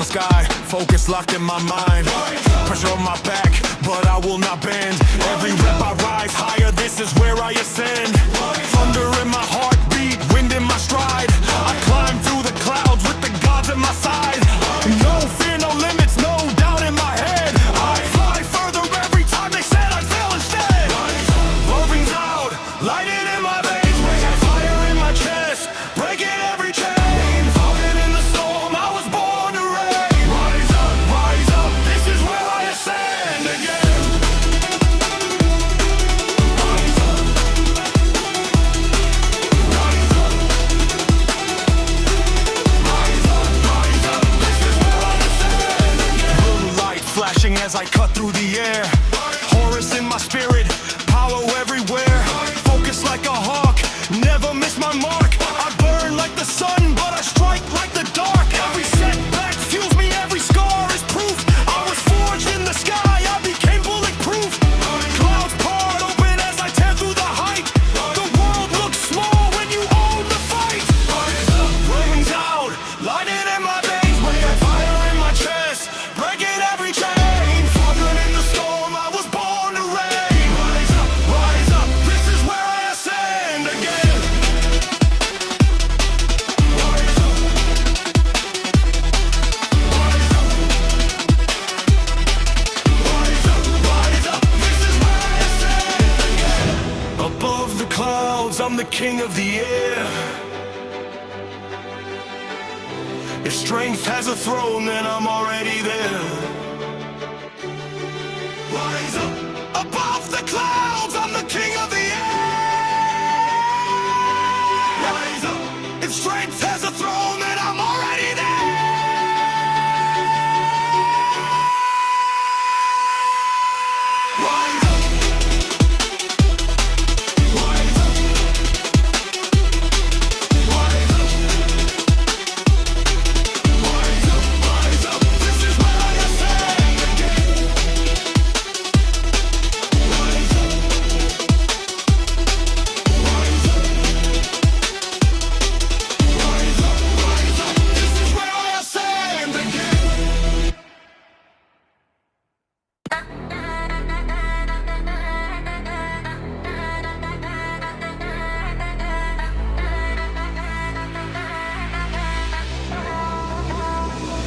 sky, focus locked in my mind. Pressure on my back, but I will not bend. Every rep I rise higher, this is where I ascend. Thunder in my heartbeat, wind in my stride. I climb through the clouds with the gods at my side. No fear, no limits, no doubt in my head. I fly further every time they said I'd fail instead. Loving's out, lighting in my veins, fire in my chest, breaking every chain. Falling in the storm, I was born to reign. Rise up, this is where I ascend again. Rise up, rise up, rise up, this is where I ascend again. Blue light flashing as I cut through the air. Horus in my spirit, power everywhere. Focus like a hawk, never miss my mark. I burn like the sun, but I strike like the dark. Every setback fuels me, every scar is proof. I was forged in the sky, I became bulletproof. Clouds part open as I tear through the height. The world looks small when you own the fight. Flames out, lighting in my veins, fire in my chest, breaking every chain. Falling in the storm, I was born to reign. Rise up, this is where I ascend again. Rise up, rise up, rise up, this is where I ascend again. Above the clouds, I'm the king of the air. If strength has a throne, then I'm already there. Rise up, above the clouds, I'm the king of the air. Rise up, if strength has a throne, then I'm already there. Rise up, rise up, rise up, rise up, this is where I ascend again. Rise up, rise up, rise up, this is where I ascend again.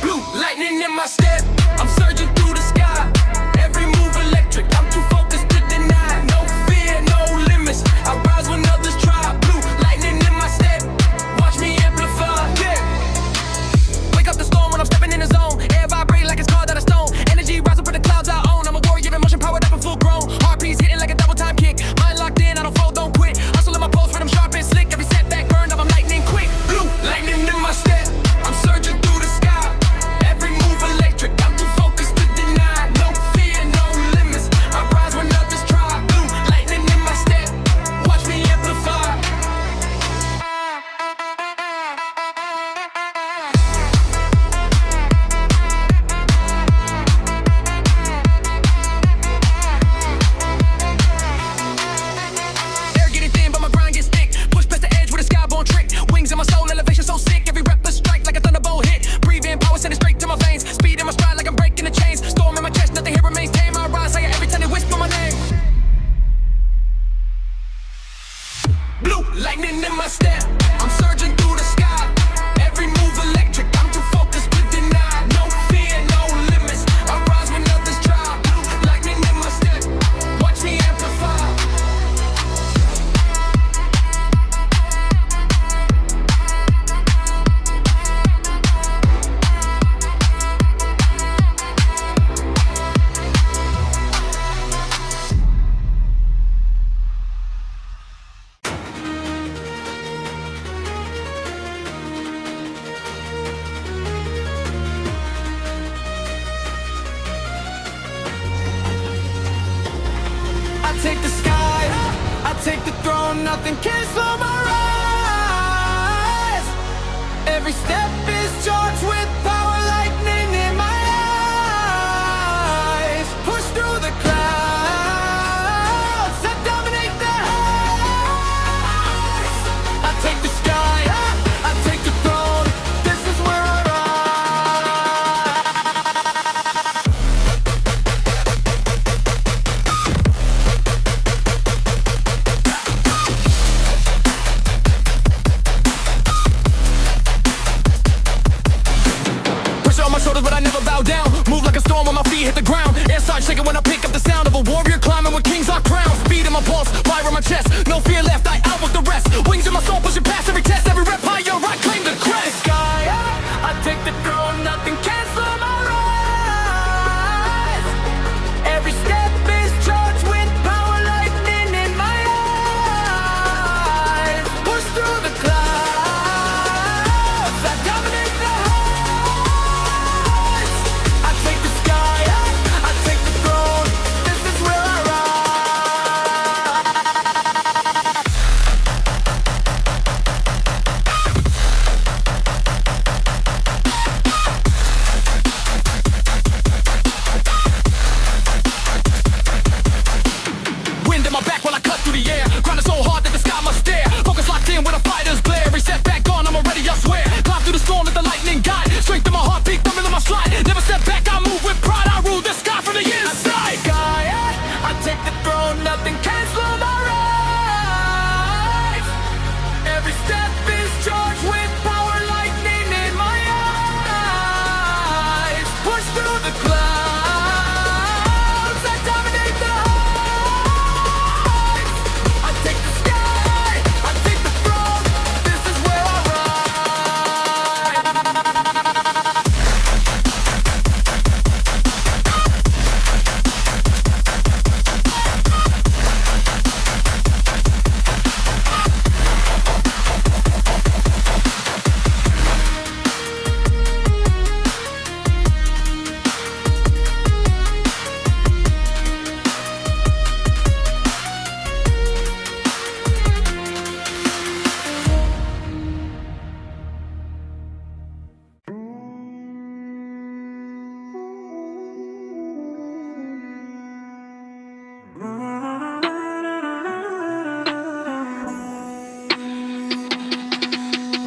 Blue lightning in my step, I'm surging through the sky. Every move electric, I'm too focused to deny. No fear, no limits, I rise when others try. Blue lightning in my step, watch me amplify. Yeah. Wake up the storm when I'm stepping in the zone. Air vibrate like it's carved out of stone. Energy rise up in the clouds I own. I'm a warrior, giving motion powered up and full grown. Heartbeats hitting like a double time kick. Mind locked in, I don't fold, don't quit. Hustle in my pulse, rhythm sharp and slick. Every setback burned up, I'm lightning quick. Blue lightning in my step, I'm surging through the sky. Every move electric, I'm too focused to deny. No fear, no limits, I rise when others try. Blue lightning in my step, watch me amplify. Air getting thin, but my grind gets thick. Push past the edge with a skyborne trick. Wings in my soul, elevation so sick. Every rep a strike like a thunderbolt hit. Breathe in, power send it straight to my veins. Speed in my stride like I'm breaking the chains. Storm in my chest, nothing here remains tame. I rise higher every time they whisper my name. Blue lightning in my step, I'm surging through the sky. Every move electric, I'm too focused to deny. No fear, no limits, I rise when others try. Blue lightning in my step, watch me amplify. I take the sky, I take the throne, nothing can slow my rise. Every step is charged with power, lightning in my eyes. Push through the clouds, I dominate the heights. I take the sky, I take the throne, this is where I rise. I never bow down. Move like a storm when my feet hit the ground. Air starts shaking when I pick up the sound of a warrior climbing with kings are crowned. Speed in my pulse, fire in my chest. No fear left, I out with the rest. Wings in my soul, pushing past every test. Every rep higher, I claim the crest. Sky, I take the throne, nothing can slow my rise. Every step is charged with power, lightning in my eyes. Push through the clouds, I dominate the heights. I take the sky, I take the throne. This is where I Wind in my back while I cut through the air. Grinding so hard that the sky must stare. Focus locked in with a fighter's glare. Every setback gone, I'm already elsewhere. Climb through the storm, let the lightning guide. Strength in my heartbeat, the rhythm I slide. Never step back, I move with pride. I rule the sky from the inside. Sky, I take the throne, nothing can slow my rise. Every step is charged with power, lightning in my eyes. Push through the clouds, I dominate the heights. I take the sky, I take the throne. This is where I ride.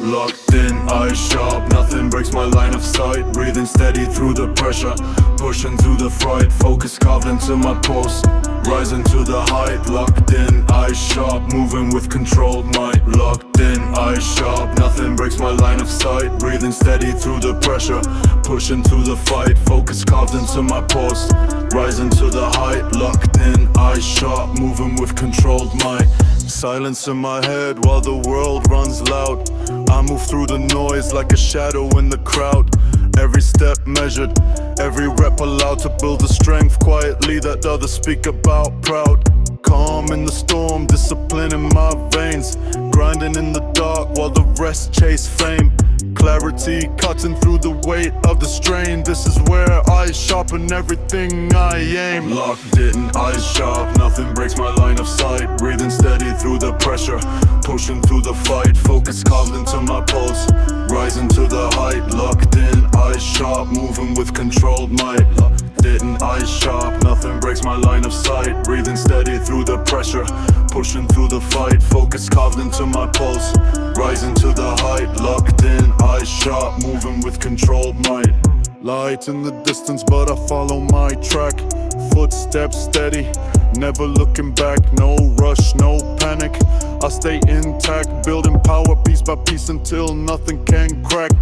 Locked in, eyes sharp, nothing breaks my line of sight. Breathing steady through the pressure, pushing through the fright. Focus carved into my pulse, rising to the height. Locked in, eyes sharp, moving with controlled might. Locked in, eyes sharp, nothing breaks my line of sight. Breathing steady through the pressure, pushing through the fight. Focus carved into my pulse, rising to the height. Locked in, eyes sharp, moving with controlled might. Silence in my head while the world runs loud. I move through the noise like a shadow in the crowd. Every step measured, every rep allowed to build a strength quietly that others speak about. Proud, calm in the storm, discipline in my veins. Grinding in the dark while the rest chase fame. Clarity cutting through the weight of the strain. This is where I sharpen everything I aim. Locked in, eyes sharp, nothing breaks my line of sight. Breathing steady through the pressure, pushing through the fight. Focus carved into my pulse, rising to the height. Locked in, eyes sharp, moving with controlled might. Locked in, eyes sharp, nothing breaks my line of sight. Breathing steady through the pressure, pushing through the fight. Focus carved into my pulse, rising to the height. Locked in, eyes sharp, moving with controlled might. Light in the distance, but I follow my track. Footsteps steady, never looking back. No rush, no panic, I stay intact. Building power piece by piece until nothing can crack.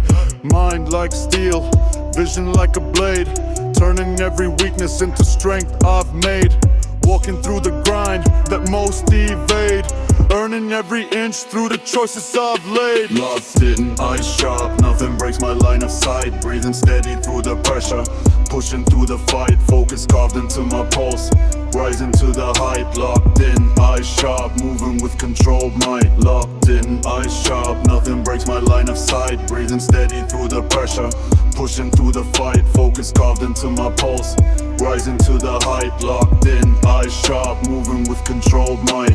Mind like steel, vision like a blade. Turning every weakness into strength I've made. Walking through the grind that most evade. Earning every inch through the choices I've laid. Locked in, eyes sharp, nothing breaks my line of sight. Breathing steady through the pressure, pushing through the fight. Focus carved into my pulse, rising to the height. Locked in, eyes sharp, moving with controlled might. Locked in, eyes sharp, nothing breaks my line of sight. Breathing steady through the pressure, pushing through the fight. Focus carved into my pulse, rising to the height. Locked in, eyes sharp, moving with controlled might.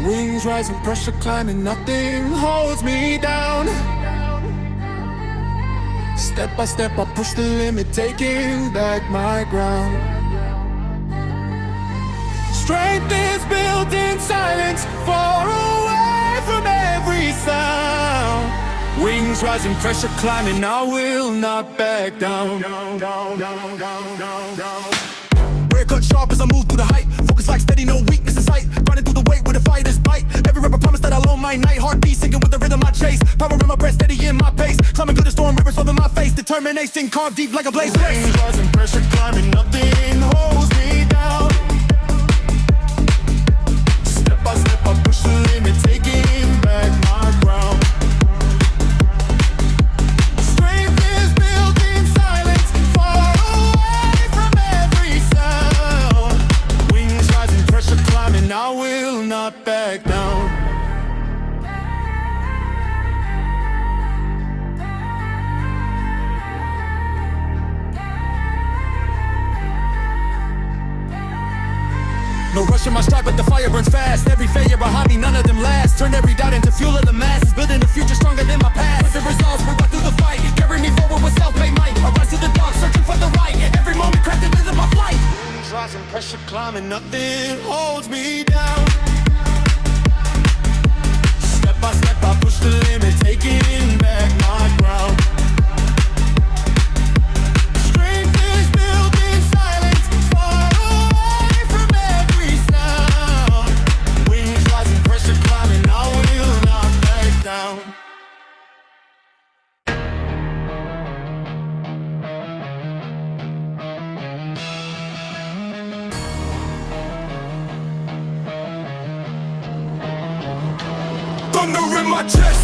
Wings rising, pressure climbing, nothing holds me down. Step by step I push the limit, taking back my ground. Strength is built in silence, far away from every Wings rising, pressure climbing, I will not back down. Where cut sharp as I move through the height. Focus like steady, no weakness in sight. Grinding through the weight with a fighter's bite. Every rapper promise that I'll own my night. Heartbeat sinking with the rhythm I chase. Power in my breast, steady in my pace. Climbing through the storm, rivers over my face. Determination carved deep like a blaze. Wings rising, pressure climbing, nothing holds me down. Step by step, I push the limit, taking back my ground. Strength is built in silence, far away from every sound. Wings rising, pressure climbing, I will not back down. No rush in my stride, but the fire burns fast. Every failure behind me, none of them last. Turn every doubt into fuel of the masses, building a future stronger than my past. With the results, we run through the fight. Carry me forward with self-made might. I rise to the dark, searching for the right. Every moment crafted within my flight. Wings rising, pressure climbing, nothing holds me down. Step by step, I push the limit, taking back my ground. Strength is built in silence, far away from every sound. Wings rising, pressure climbing, I will not back down. Thunder in my chest,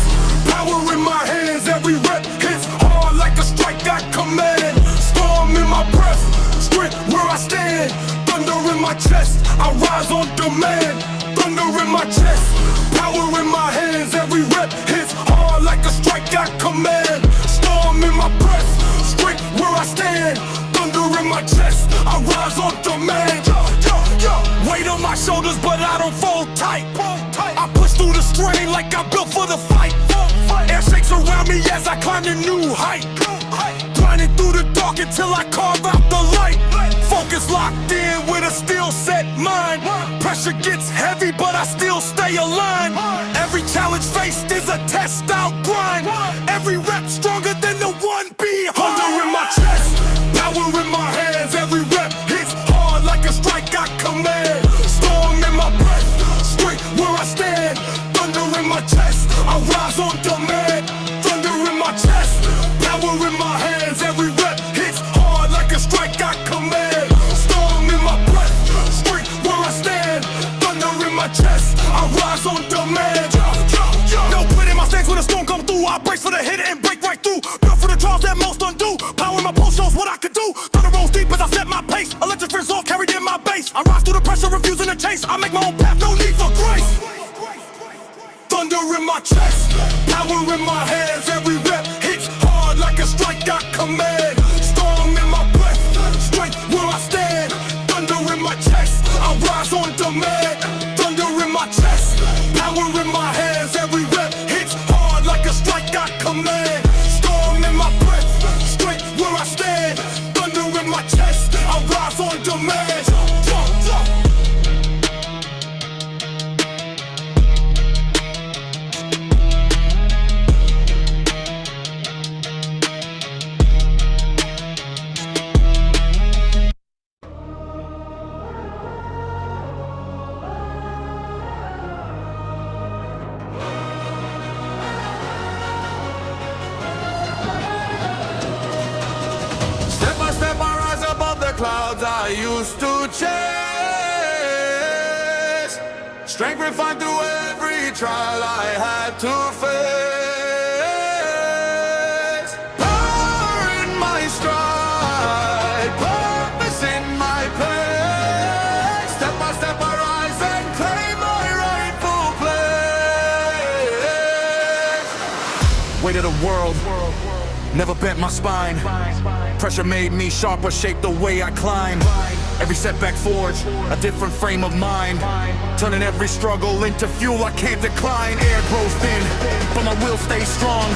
power in my hands. Every rep hits hard like a strike, I command. Storm in my breath, strength where I stand. Thunder in my chest, I rise on demand. Thunder in my chest, power in my hands. Every rep hits hard like a strike, I command. Storm in my breath, strength where I stand. Thunder in my chest, I rise on demand. Weight on my shoulders, but I don't fold tight. I push through the strain like I'm built for the fight. Air shakes around me as I climb a new height. Grinding through the dark until I carve out the light. Focus locked in with a still set mind. Pressure gets heavy, but I still stay aligned. Every challenge faced is a test out grind. Every rep stronger than the one behind. Thunder in my chest, power in my hands. Every rep hits hard like a strike, I command. Storm in my breath, straight where I stand. Thunder in my chest, I rise on demand. Thunder in my chest, power in my hands. Every rep hits hard like a strike, I command. Storm in my breath, straight where I stand. Thunder in my chest, I rise on demand. No quit in my stance when the storm come through. I brace for the hit and break right through. Built for the trials that most undo. Power in my pulse shows what I can do. Thunder rolls deep as I set my pace. Electric resolve carried in my base. I rise through the pressure, refusing to chase. I make my own path, no need for grace. Thunder in my chest, power in my hands. Every rep hits hard like a strike, I command. Storm in my breath, straight where I stand. Thunder in my chest, I rise on demand. Thunder in my chest, power in my hands. Every rep hits hard like a strike, I command. Storm in my breath, straight where I stand. Thunder in my chest, I rise on demand. Step by step, I rise above the clouds I used to chase. Strength refined through every trial I had to face. Power in my stride, purpose in my place. Step by step, I rise and claim my rightful place. Weight of the world never bent my spine. Pressure made me sharper, shaped the way I climb. Every setback forged a different frame of mind, turning every struggle into fuel I can't decline. Air grows thin, but my will stays strong.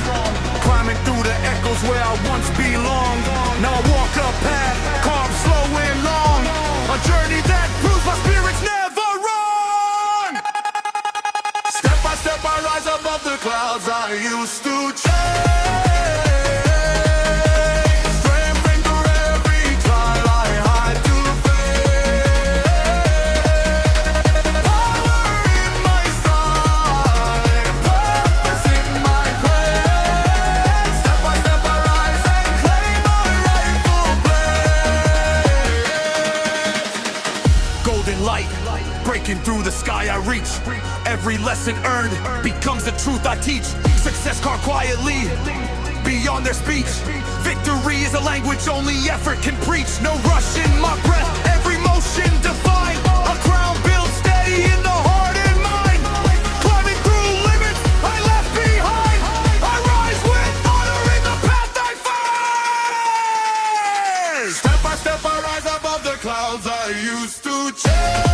Climbing through the echoes where I once belonged. Now I walk a path, carved slow and long. A journey that proves my spirit's never wrong. Step by step I rise above the clouds I used to chase. every lesson earned becomes the truth I teach. Success carved quietly beyond their speech. Victory is a language only effort can preach. No rush in my breath, every motion divine. A crown built steady in the heart and mind. Climbing through limits I left behind. I rise with honor in the path I find. Step by step I rise above the clouds I used to chase.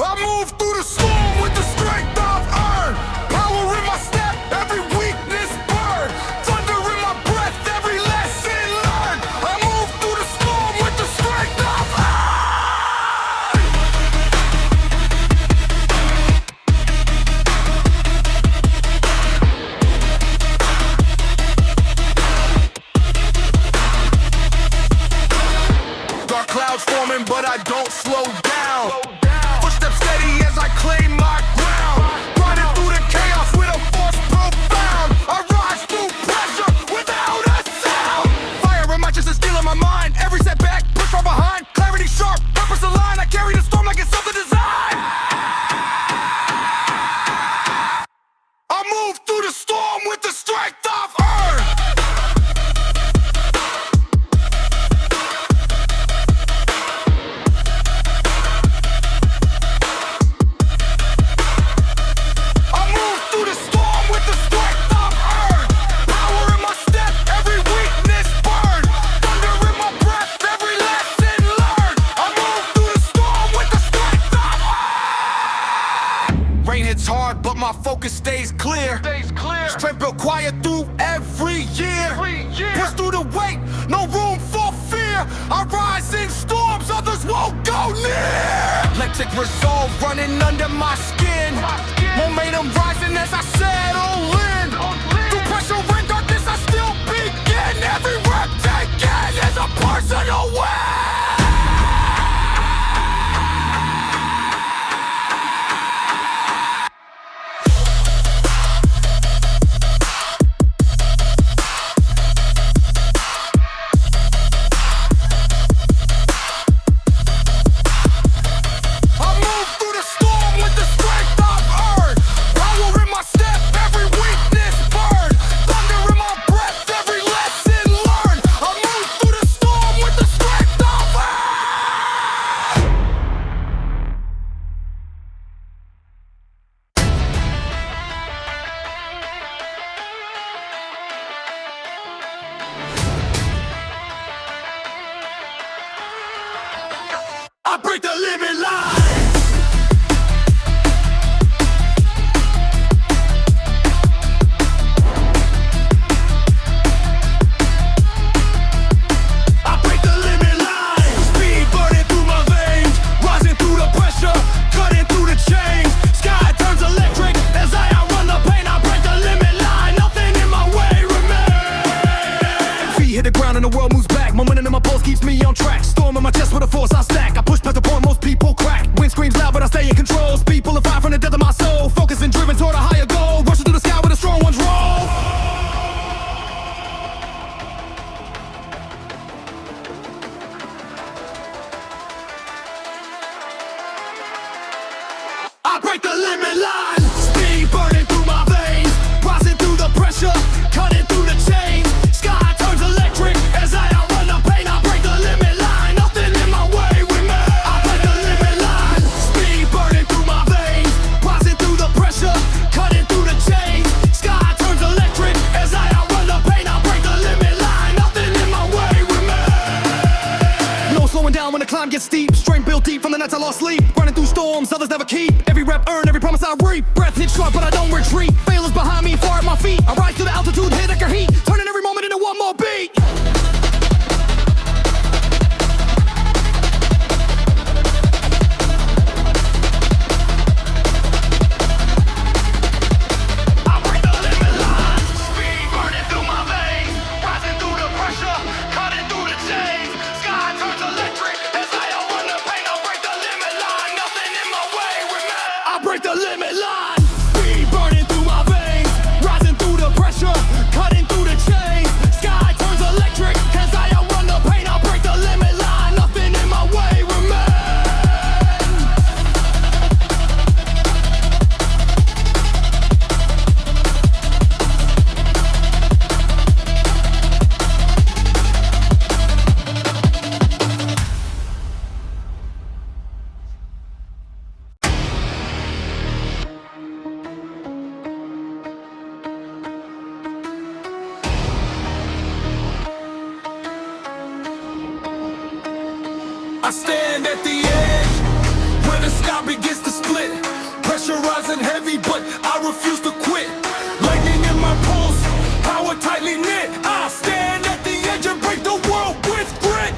I move through the storm with the strength I've earned. Power in my step, every weakness burned. Thunder in my breath, every lesson learned. I move through the storm with the strength I've earned. Dark clouds forming, but I don't slow down. Footsteps steady as I claim my ground. Running through the chaos with a force profound. I rise through pressure without a sound. Fire and matches is still in my mind. Every setback, push from behind. Clarity sharp, purpose aligned. I carry the storm like it's something designed. I move through the storm with the strength I've earned. It's hard, but my focus stays clear. Strength built quiet through every year. Push through the weight, no room for fear. I rise in storms, others won't go near. Electric resolve running under my skin. Momentum rising as I settle in. Through pressure and darkness, I still begin. Every rep taken is a personal win. I break the limit line. Momentum in my pulse keeps me on track. Storm in my chest with a force I stack. I push past the point most people crack. Wind screams loud but I stay in control. Speed pulling fire from the depth of my soul. Focused and driven toward a higher goal. Rushing through the sky with a strong one's roll. I break the limit line. Speed burning through my veins. Rising through the pressure. Cutting through the chains. Sky turns electric as I outrun the pain. I break the limit line. Nothing in my way with me. I break the limit line. Speed burning through my veins. Rising through the pressure. Cutting through the chains. Sky turns electric as I outrun the pain. I break the limit line. Nothing in my way with me. No slowing down when the climb gets steep. Strength built deep from the nights I lost sleep. Running through storms others never keep. Every rep earned, every promise I reap. Breath hits sharp but I don't retreat. Failures behind me, far at my feet. I rise to the altitude, hit like a heat. Turning every moment into one more beat. break the limit line. Speed burning through my veins, rising through the pressure, cutting through the chains. Sky turns electric as I outrun the pain. I'll break the limit line, nothing in my way remains. I stand at the edge, where the sky begins to split. Pressure rising heavy, but I refuse to quit. Lightning in my pulse, power tightly knit. I stand at the edge and break the world with grit.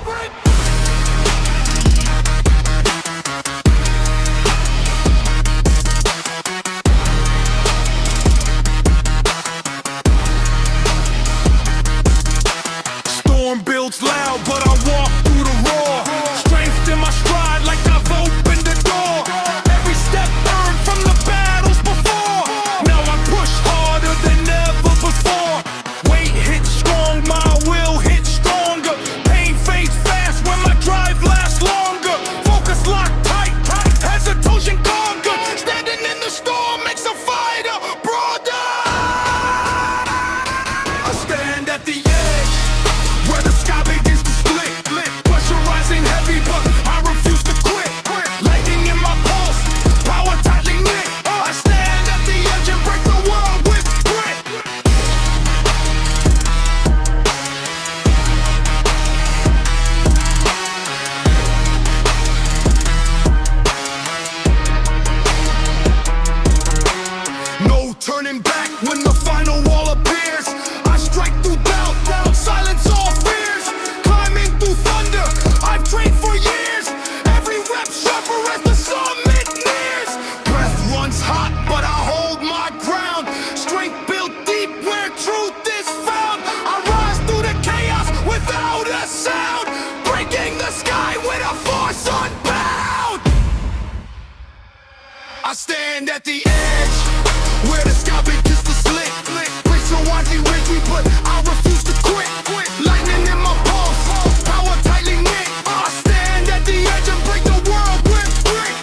Storm builds loud, but I walk through the roar. Strength in my stride like I've opened the door. Every step earned from the battles before. Now I push harder than ever before. Weight hits strong, my will hits stronger. Pain fades fast when my drive lasts longer. Focus locked tight, hesitation conquered. Standing in the storm makes a fighter broader. I stand at the edge, where the sky begins to split. Pressure rising heavy, but I refuse to quit. Lightning in my pulse, power tightly knit. I stand at the edge and break the world with grit. No turning back when the final wall appears. I strike through doubt, silence all fears. Climbing through thunder, I've trained for years. Every rep sharper as the summit nears. Breath runs hot, but I hold my ground. Strength built deep where truth is found. I rise through the chaos without a sound, breaking the sky with a force unbound. I stand at the edge, where the sky begins to split. Pressure rising heavy, but I refuse to quit. Lightning in my pulse, power tightly knit. I stand at the edge and break the world with grit.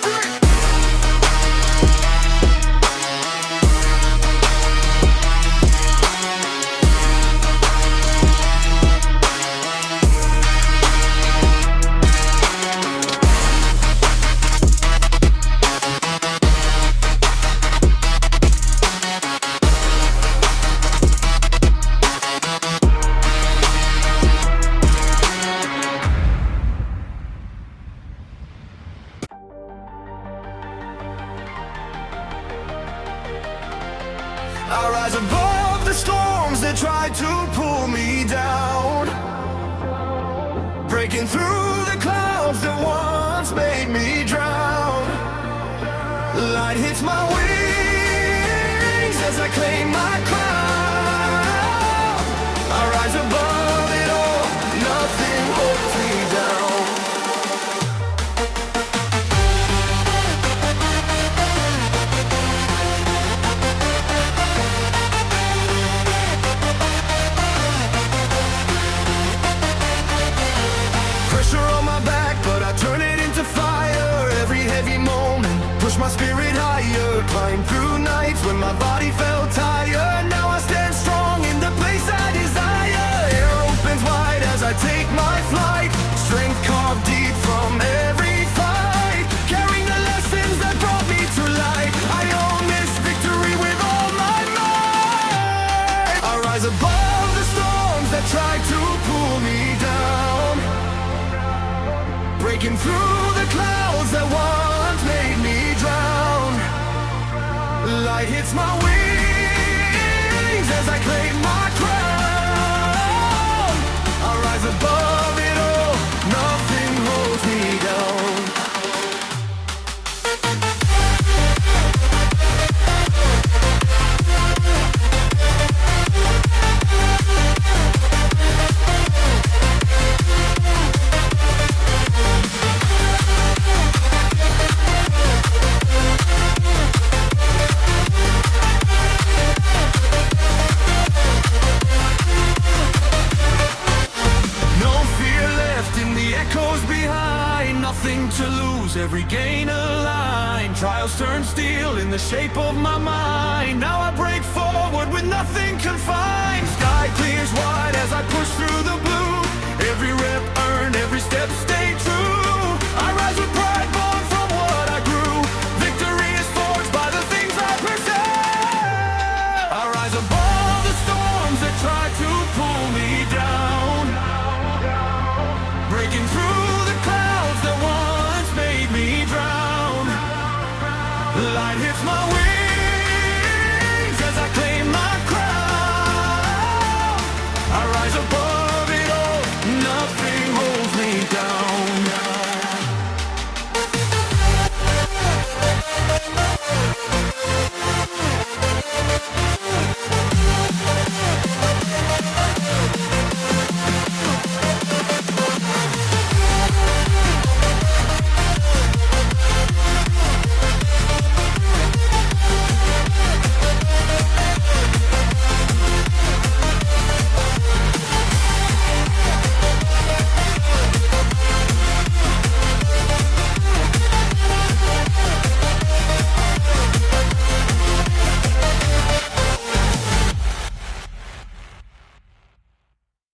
I rise above the storms that try to pull me down, breaking through the clouds that once made me drown. Light hits my wings as I claim my crown. I rise above it all, nothing holds me down. Pressure on my back, but I turn it into fire. Every heavy moment, push my spirit higher. Climb through nights when my body felt tired. Now I stand strong in the place I desire. Air opens wide as I take my flight. Strength carved deep from every fight. Carrying the lessons that brought me to light. I own this victory with all my might. I rise above the storms that try to pull me down, breaking through the clouds that once made me drown. Light hits my wings as I claim my crown. I rise above it all, nothing holds me down. steel in the shape of my mind. Now I break forward with nothing confined. Sky clears wide as I push through the blue. Every rep earned, every step stay true. I rise with pride, born from what I grew. Victory is forged by the things I possess. I rise above the storms that try to pull me down, breaking through the clouds that once made me drown. Light hits my wings.